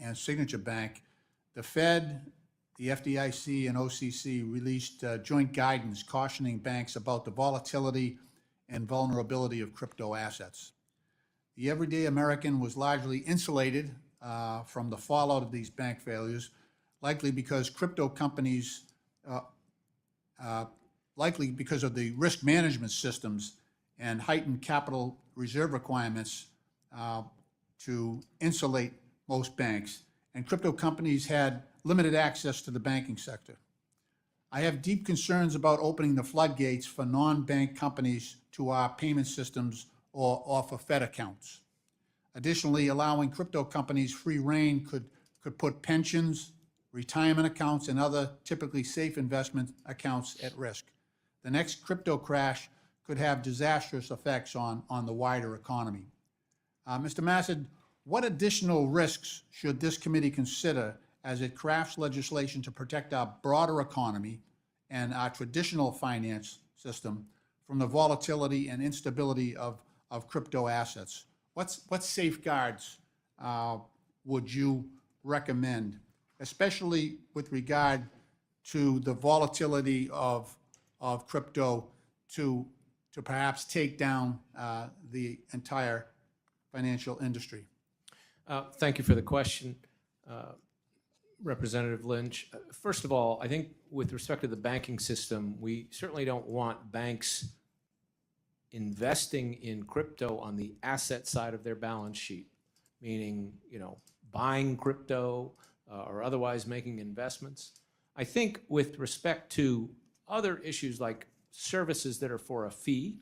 and Signature Bank, the Fed, the FDIC, and OCC released joint guidance cautioning banks about the volatility and vulnerability of crypto assets. The everyday American was largely insulated from the fallout of these bank failures, likely because crypto companies, likely because of the risk management systems and heightened capital reserve requirements to insulate most banks, and crypto companies had limited access to the banking sector. I have deep concerns about opening the floodgates for non-bank companies to our payment systems or for Fed accounts. Additionally, allowing crypto companies free rein could put pensions, retirement accounts, and other typically safe investment accounts at risk. The next crypto crash could have disastrous effects on the wider economy. Mr. Massad, what additional risks should this committee consider as it crafts legislation to protect our broader economy and our traditional finance system from the volatility and instability of crypto assets? What safeguards would you recommend, especially with regard to the volatility of crypto to perhaps take down the entire financial industry? Thank you for the question, Representative Lynch. First of all, I think with respect to the banking system, we certainly don't want banks investing in crypto on the asset side of their balance sheet, meaning, buying crypto or otherwise making investments. I think with respect to other issues like services that are for a fee,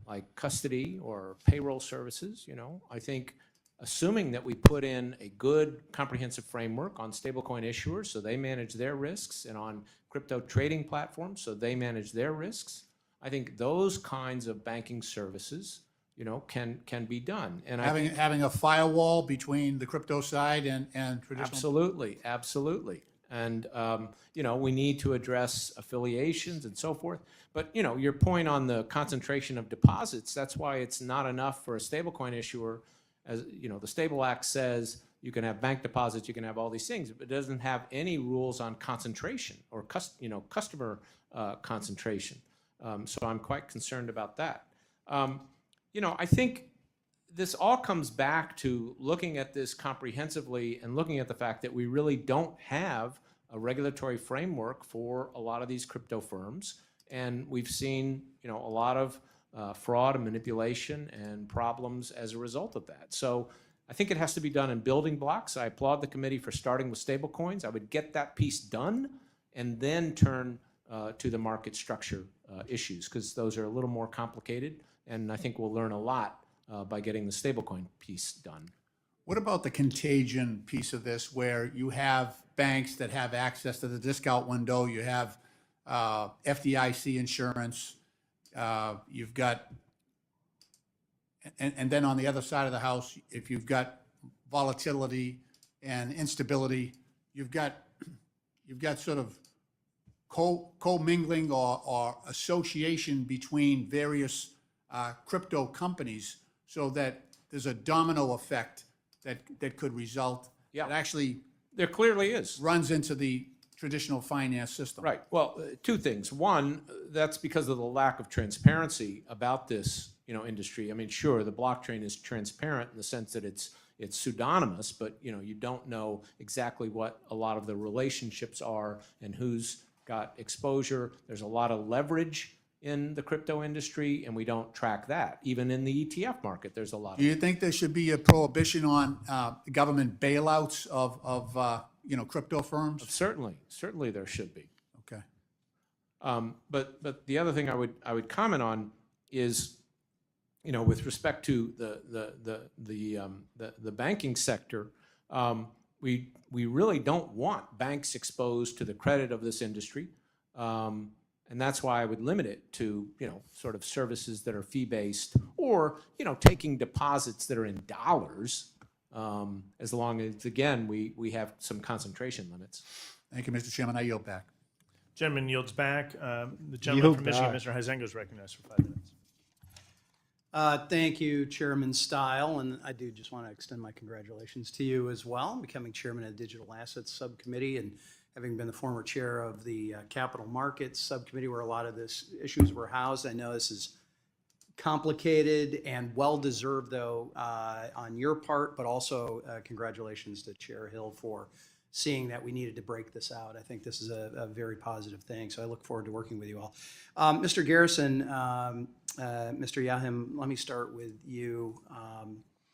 like custody or payroll services, I think assuming that we put in a good comprehensive framework on stablecoin issuers so they manage their risks, and on crypto trading platforms so they manage their risks, I think those kinds of banking services, can be done. And having a firewall between the crypto side and traditional. Absolutely. And we need to address affiliations and so forth. But your point on the concentration of deposits, that's why it's not enough for a stablecoin issuer. As the Stable Act says, you can have bank deposits, you can have all these things, but it doesn't have any rules on concentration or customer concentration. So I'm quite concerned about that. I think this all comes back to looking at this comprehensively and looking at the fact that we really don't have a regulatory framework for a lot of these crypto firms. And we've seen, a lot of fraud and manipulation and problems as a result of that. So I think it has to be done in building blocks. I applaud the committee for starting with stablecoins. I would get that piece done and then turn to the market structure issues, because those are a little more complicated. And I think we'll learn a lot by getting the stablecoin piece done. What about the contagion piece of this, where you have banks that have access to the discount window, you have FDIC insurance, you've got, and then on the other side of the house, if you've got volatility and instability, you've got sort of co-mingling or association between various crypto companies, so that there's a domino effect that could result. Yeah. That actually there clearly is. Runs into the traditional finance system. Right. Well, two things. One, that's because of the lack of transparency about this, industry. I mean, sure, the blockchain is transparent in the sense that it's pseudonymous, but you don't know exactly what a lot of the relationships are and who's got exposure. There's a lot of leverage in the crypto industry, and we don't track that. Even in the ETF market, there's a lot. Do you think there should be a prohibition on government bailouts of crypto firms? Certainly there should be. Okay. But the other thing I would comment on is, with respect to the banking sector, we really don't want banks exposed to the credit of this industry. And that's why I would limit it to, sort of services that are fee-based, or, taking deposits that are in dollars, as long as, again, we have some concentration limits. Thank you, Mr. Chairman. I yield back. Gentleman yields back. The gentleman from Michigan, Mr. Huizenga, is recognized for 5 minutes. Thank you, Chairman Stile, and I do just want to extend my congratulations to you as well, becoming Chairman of the Digital Assets Subcommittee and having been the former chair of the Capital Markets Subcommittee where a lot of this issues were housed. I know this is complicated and well-deserved, though, on your part, but also congratulations to Chair Hill for seeing that we needed to break this out. I think this is a very positive thing, so I look forward to working with you all. Mr. Garrison, Mr. Yahim, let me start with you.